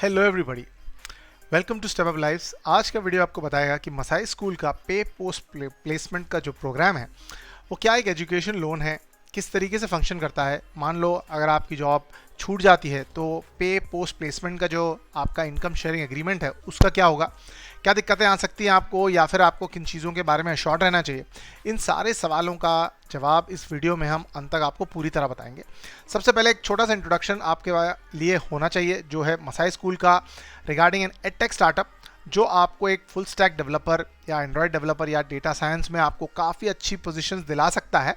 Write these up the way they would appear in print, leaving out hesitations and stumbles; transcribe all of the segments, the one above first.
Hello everybody, welcome to step up lifes. आज का video आपको बताएगा कि मसाई स्कूल का पे पोस्ट प्लेसमेंट का जो प्रोग्राम है वो क्या एक एजुकेशन लोन है, किस तरीके से फंक्शन करता है। मान लो अगर आपकी जॉब छूट जाती है तो पे पोस्ट प्लेसमेंट का जो आपका इनकम शेयरिंग एग्रीमेंट है उसका क्या होगा, क्या दिक्कतें आ सकती हैं आपको, या फिर आपको किन चीज़ों के बारे में शॉर्ट रहना चाहिए। इन सारे सवालों का जवाब इस वीडियो में हम अंत तक आपको पूरी तरह बताएंगे। सबसे पहले एक छोटा सा इंट्रोडक्शन आपके लिए होना चाहिए जो है मसाई स्कूल का रिगार्डिंग एन एडटेक स्टार्टअप, जो आपको एक फुल स्टैक डेवलपर या एंड्रॉयड डेवलपर या डेटा साइंस में आपको काफ़ी अच्छी पोजीशंस दिला सकता है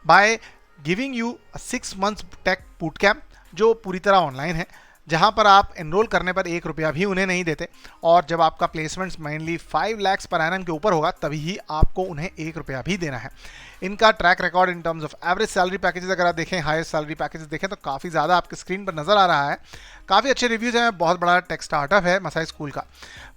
by giving you 6 months tech boot camp, जो पूरी तरह ऑनलाइन है, जहां पर आप एनरोल करने पर 1 रुपया भी उन्हें नहीं देते। और जब आपका placements mainly 5 lakh per annum के ऊपर होगा तभी ही आपको उन्हें 1 रुपया भी देना है। इनका track record in terms of average salary packages अगर आप देखें, हाईएस्ट सैलरी पैकेजेस देखें तो काफ़ी ज़्यादा आपके स्क्रीन पर नजर आ रहा है। काफ़ी अच्छे रिव्यूज़ हैं, बहुत बड़ा टेक स्टार्टअप है मसाई स्कूल का।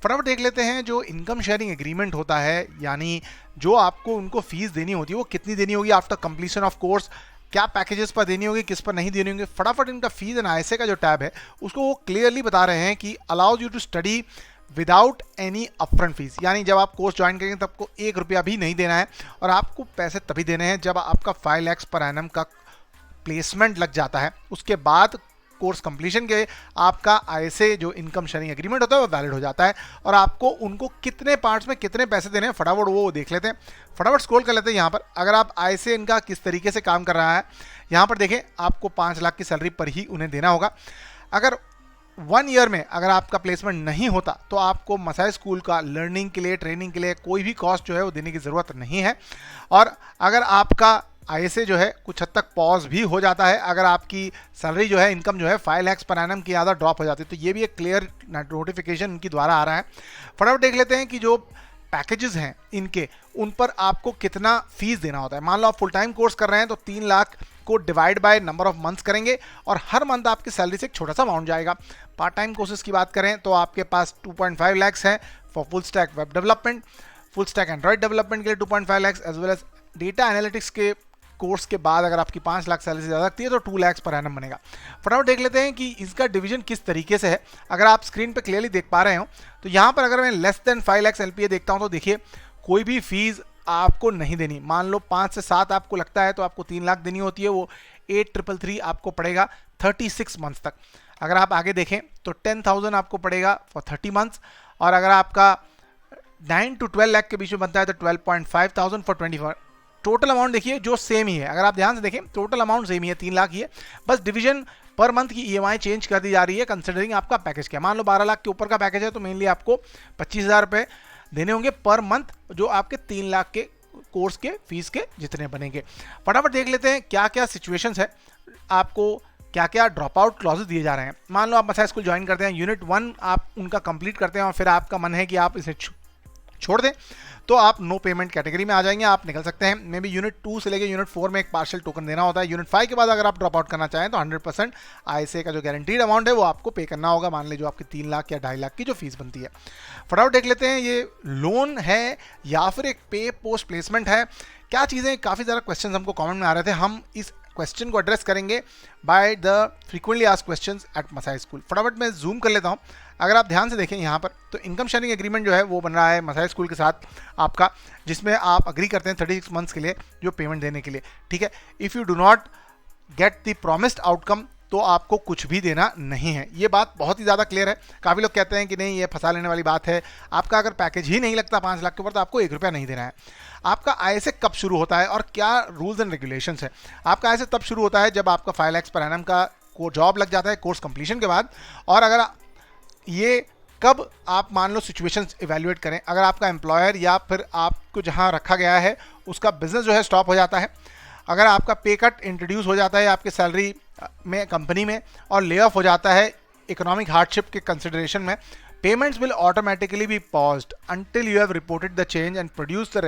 फटाफट देख लेते हैं जो इनकम शेयरिंग एग्रीमेंट होता है, यानी जो आपको उनको फीस देनी होती है वो कितनी देनी होगी आफ्टर कंप्लीशन ऑफ कोर्स, क्या पैकेजेस पर देनी होगी, किस पर नहीं देनी होगी। फटाफट इनका फीस एंड आईएसए का जो टैब है उसको वो क्लियरली बता रहे हैं कि allows you to study without any upfront fees, यानी जब आप कोर्स ज्वाइन करेंगे तब आपको 1 रुपया भी नहीं देना है, और आपको पैसे तभी देने हैं जब आपका 5 लाख पर एनम का प्लेसमेंट लग जाता है। उसके बाद कोर्स कंप्लीशन के आपका आईएसए जो इनकम शेयरिंग एग्रीमेंट होता है वो वैलिड हो जाता है, और आपको उनको कितने पार्ट्स में कितने पैसे देने हैं फटाफट वो देख लेते हैं। फटाफट स्क्रॉल कर लेते हैं यहाँ पर। अगर आप आईएसए इनका किस तरीके से काम कर रहा है यहाँ पर देखें, आपको 5 लाख की सैलरी पर ही उन्हें देना होगा। अगर 1 ईयर में अगर आपका प्लेसमेंट नहीं होता तो आपको मसाई स्कूल का लर्निंग के लिए, ट्रेनिंग के लिए कोई भी कॉस्ट जो है वो देने की ज़रूरत नहीं है। और अगर आपका आईएसए जो है कुछ हद तक पॉज भी हो जाता है अगर आपकी सैलरी जो है, इनकम जो है 5 लाख पर एनम की ज़्यादा ड्रॉप हो जाती है, तो ये भी एक क्लियर नोटिफिकेशन इनकी द्वारा आ रहा है। फटाफट देख लेते हैं कि जो पैकेजेस हैं इनके, उन पर आपको कितना फीस देना होता है। मान लो आप फुल टाइम कोर्स कर रहे हैं तो 3 लाख को divide by number of months करेंगे और हर मंथ आपकी सैलरी से एक छोटा सा अमाउंट जाएगा। पार्ट टाइम कोर्सेज की बात करें तो आपके पास 2.5 लाख है for full stack web development, full stack Android development के लिए 2.5 lakh, as well as data analytics के कोर्स के बाद अगर आपकी 5 लाख सैलरी से ज़्यादा लगती है तो 2 लाख पर एनम बनेगा। फटाफट देख लेते हैं कि इसका डिवीजन किस तरीके से है। अगर आप स्क्रीन पे क्लियरली देख पा रहे हो तो यहाँ पर अगर मैं लेस देन 5 लाख एलपीए देखता हूँ तो देखिए कोई भी फीस आपको नहीं देनी। मान लो 5 से 7 आपको लगता है तो आपको 3 लाख देनी होती है, वो 8333 आपको पड़ेगा 36 मंथ्स तक। अगर आप आगे देखें तो 10,000 आपको पड़ेगा फॉर 30 मंथ्स, और अगर आपका 9 to 12 लाख के बीच में बनता है तो 12.5 थाउजेंड फॉर 24। टोटल अमाउंट देखिए जो सेम ही है, अगर आप ध्यान से देखें टोटल अमाउंट सेम ही है, 3 लाख ही है, बस डिवीजन पर मंथ की ईएमआई चेंज कर दी जा रही है कंसिडरिंग आपका पैकेज क्या। मान लो 12 लाख के ऊपर का पैकेज है तो मेनली आपको 25,000 रुपये देने होंगे पर मंथ, जो आपके 3 लाख के कोर्स के फीस के जितने बनेंगे। फटाफट देख लेते हैं क्या क्या सिचुएशंस है, आपको क्या क्या ड्रॉप आउट क्लॉजेस दिए जा रहे हैं। मान लो आप मसाई स्कूल ज्वाइन करते हैं, यूनिट 1 आप उनका कंप्लीट करते हैं और फिर आपका मन है कि आप इसे छोड़ दें तो आप नो पेमेंट कैटेगरी में आ जाएंगे, आप निकल सकते हैं। मे बी यूनिट 2 से लेकर यूनिट 4 में एक पार्शियल टोकन देना होता है। यूनिट 5 के बाद अगर आप ड्रॉप आउट करना चाहें तो 100% आईएसए का जो गारंटीड अमाउंट है वो आपको पे करना होगा, मान लीजिए जो आपकी 3 लाख या 2.5 लाख की जो फीस बनती है। फटाफट देख लेते हैं ये लोन है या फिर एक पे पोस्ट प्लेसमेंट है, क्या चीज़ें। काफ़ी ज़्यादा क्वेश्चन हमको कॉमेंट में आ रहे थे, हम इस क्वेश्चन को एड्रेस करेंगे by the frequently asked questions at Masai school. फटाफट मैं जूम कर लेता हूं। अगर आप ध्यान से देखें यहाँ पर तो इनकम शेयरिंग एग्रीमेंट जो है वो बन रहा है मसाई स्कूल के साथ आपका, जिसमें आप अग्री करते हैं 36 मंथ्स के लिए जो पेमेंट देने के लिए, ठीक है। If you do not get the promised outcome तो आपको कुछ भी देना नहीं है। ये बात बहुत ही ज़्यादा क्लियर है। काफ़ी लोग कहते हैं कि नहीं ये फंसा लेने वाली बात है, आपका अगर पैकेज ही नहीं लगता 5 लाख के ऊपर तो आपको 1 रुपया नहीं देना है। आपका आईएसए कब शुरू होता है और क्या रूल्स एंड रेगुलेशंस है। आपका आईएसए तब शुरू होता है जब आपका 5 लाख पर एनम का जॉब लग जाता है कोर्स कंप्लीशन के बाद। और अगर ये कब आप मान लो सिचुएशंस इवैल्यूएट करें, अगर आपका एम्प्लॉयर या फिर आपको जहां रखा गया है उसका बिजनेस जो है स्टॉप हो जाता है, अगर आपका पे कट इंट्रोड्यूस हो जाता है आपके सैलरी में कंपनी में और ले ऑफ हो जाता है इकोनॉमिक हार्डशिप के कंसिडरेशन में, payments will automatically be paused until you have reported the change and produced the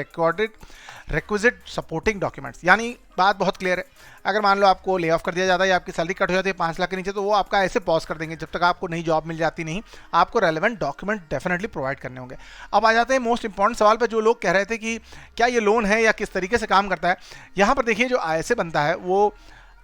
requisite supporting documents। यानी बात बहुत क्लियर है, अगर मान लो आपको ले ऑफ कर दिया जाता है या आपकी सैलरी कट हो जाती है 5 लाख के नीचे तो वो आपका ऐसे पॉज कर देंगे जब तक आपको नई जॉब मिल जाती नहीं, आपको रेलेवेंट डॉक्यूमेंट डेफिनेटली प्रोवाइड करने होंगे। अब आ जाते हैं मोस्ट इंपॉर्टेंट सवाल पर, जो लोग कह रहे थे कि क्या ये लोन है या किस तरीके से काम करता है। यहाँ पर देखिए जो आईएसए बनता है वो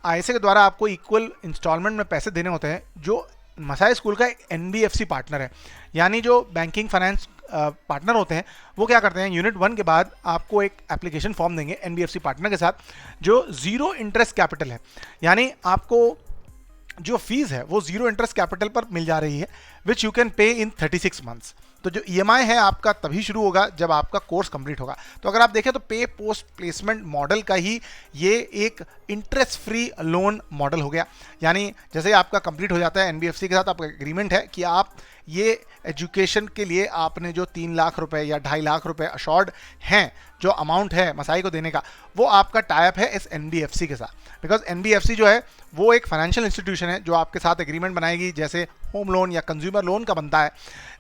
आईएसए के द्वारा आपको इक्वल इंस्टॉलमेंट में पैसे देने होते हैं, जो मसाई स्कूल का एक NBFC पार्टनर है, यानी जो बैंकिंग फाइनेंस पार्टनर होते हैं वो क्या करते हैं, यूनिट 1 के बाद आपको एक एप्लीकेशन फॉर्म देंगे NBFC पार्टनर के साथ जो ज़ीरो इंटरेस्ट कैपिटल है, यानी आपको जो फीस है वो जीरो इंटरेस्ट कैपिटल पर मिल जा रही है, which you can pay in 36 months. तो जो EMI है आपका तभी शुरू होगा जब आपका कोर्स कंप्लीट होगा। तो अगर आप देखें तो पे पोस्ट प्लेसमेंट मॉडल का ही ये एक इंटरेस्ट फ्री लोन मॉडल हो गया, यानी जैसे ही आपका कंप्लीट हो जाता है NBFC के साथ आपका एग्रीमेंट है कि आप ये एजुकेशन के लिए आपने जो 3 लाख रुपए या 2.5 लाख रुपए अशोर्ड हैं, जो अमाउंट है मसाई को देने का, वो आपका टाइप है इस NBFC के साथ। बिकॉज NBFC जो है वो एक फाइनेंशियल इंस्टीट्यूशन है जो आपके साथ एग्रीमेंट बनाएगी, जैसे होम लोन या कंज्यूमर लोन का बनता है,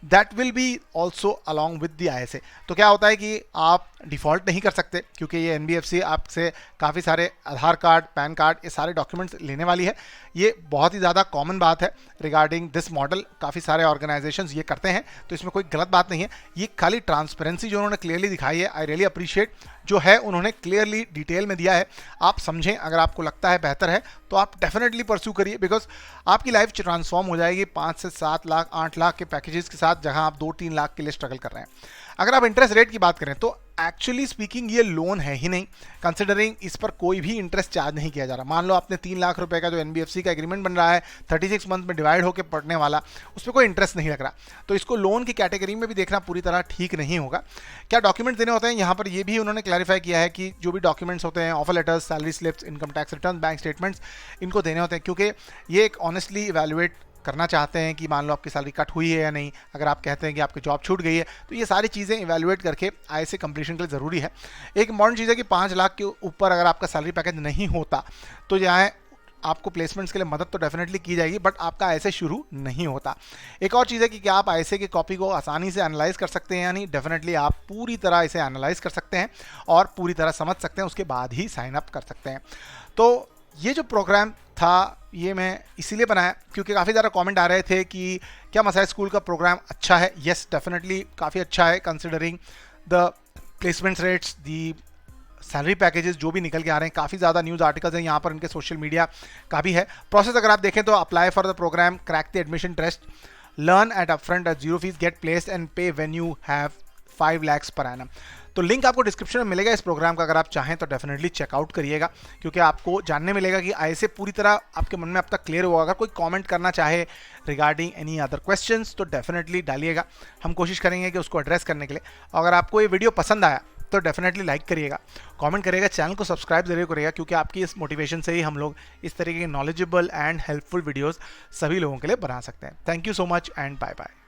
that will be also along with the ISA। तो क्या होता है कि आप डिफ़ॉल्ट नहीं कर सकते, क्योंकि ये NBFC आपसे काफ़ी सारे आधार कार्ड, पैन कार्ड, ये सारे डॉक्यूमेंट्स लेने वाली है। ये बहुत ही ज़्यादा कॉमन बात है रिगार्डिंग दिस मॉडल, काफ़ी सारे ऑर्गेनाइजेशंस ये करते हैं, तो इसमें कोई गलत बात नहीं है। ये खाली ट्रांसपेरेंसी जो उन्होंने क्लियरली दिखाई है, आई रियली अप्रिशिएट, जो है उन्होंने क्लियरली डिटेल में दिया है। आप समझें, अगर आपको लगता है बेहतर है तो आप डेफिनेटली परस्यू करिए, बिकॉज आपकी लाइफ ट्रांसफॉर्म हो जाएगी 5 से 7 लाख 8 लाख के पैकेजेस के साथ, जहां आप 2-3 लाख के लिए स्ट्रगल कर रहे हैं। अगर आप इंटरेस्ट रेट की बात करें तो एक्चुअली स्पीकिंग ये लोन है ही नहीं, कंसिडरिंग इस पर कोई भी इंटरेस्ट चार्ज नहीं किया जा रहा। मान लो आपने 3 लाख रुपए का जो NBFC का एग्रीमेंट बन रहा है 36 मंथ में डिवाइड होकर पड़ने वाला, उस पर कोई इंटरेस्ट नहीं लग रहा, तो इसको लोन की कैटेगरी में भी देखना पूरी तरह ठीक नहीं होगा। क्या डॉक्यूमेंट देने होते हैं, यहाँ पर ये भी उन्होंने क्लैरिफाई किया है कि जो भी डॉक्यूमेंट्स होते हैं, offer letters, salary slips, income tax return, bank statements, इनको देने होते हैं, क्योंकि ये एक ऑनेस्टली इवैल्यूएट करना चाहते हैं कि मान लो आपकी सैलरी कट हुई है या नहीं। अगर आप कहते हैं कि आपकी जॉब छूट गई है, तो ये सारी चीज़ें इवैल्यूएट करके ISA कंप्लीशन के लिए ज़रूरी है। एक इंपॉर्टेंट चीज़ है कि 5 लाख के ऊपर अगर आपका सैलरी पैकेज नहीं होता तो यहाँ आपको प्लेसमेंट्स के लिए मदद तो डेफिनेटली की जाएगी, बट आपका ISA शुरू नहीं होता। एक और चीज़ है कि क्या आप ISA की कॉपी को आसानी से एनालाइज कर सकते हैं या नहीं। डेफिनेटली आप पूरी तरह इसे एनालाइज कर सकते हैं और पूरी तरह समझ सकते हैं, उसके बाद ही साइन अप कर सकते हैं। तो ये जो प्रोग्राम था ये मैं इसीलिए बनाया क्योंकि काफ़ी ज़्यादा कमेंट आ रहे थे कि क्या मसाई स्कूल का प्रोग्राम अच्छा है। येस, डेफिनेटली काफ़ी अच्छा है, considering the placement rates, the salary packages जो भी निकल के आ रहे हैं। काफ़ी ज़्यादा न्यूज़ आर्टिकल्स हैं यहाँ पर, इनके सोशल मीडिया का भी है। प्रोसेस अगर आप देखें तो apply for the program, crack the admission test, learn at upfront at zero fees, get placed and pay when you have 5 lakhs per annum। तो लिंक आपको डिस्क्रिप्शन में मिलेगा इस प्रोग्राम का, अगर आप चाहें तो डेफिनेटली चेकआउट करिएगा, क्योंकि आपको जानने मिलेगा कि ISA पूरी तरह आपके मन में अब तक क्लियर हुआ। अगर कोई कमेंट करना चाहे रिगार्डिंग एनी अदर क्वेश्चंस तो डेफिनेटली डालिएगा, हम कोशिश करेंगे कि उसको एड्रेस करने के लिए। अगर आपको ये वीडियो पसंद आया तो डेफिनेटली लाइक करिएगा, कमेंट करिएगा, चैनल को सब्सक्राइब जरूर करिएगा, क्योंकि आपकी इस मोटिवेशन से ही हम लोग इस तरीके के नॉलेजेबल एंड हेल्पफुल वीडियोस सभी लोगों के लिए बना सकते हैं। Thank you so much and bye bye.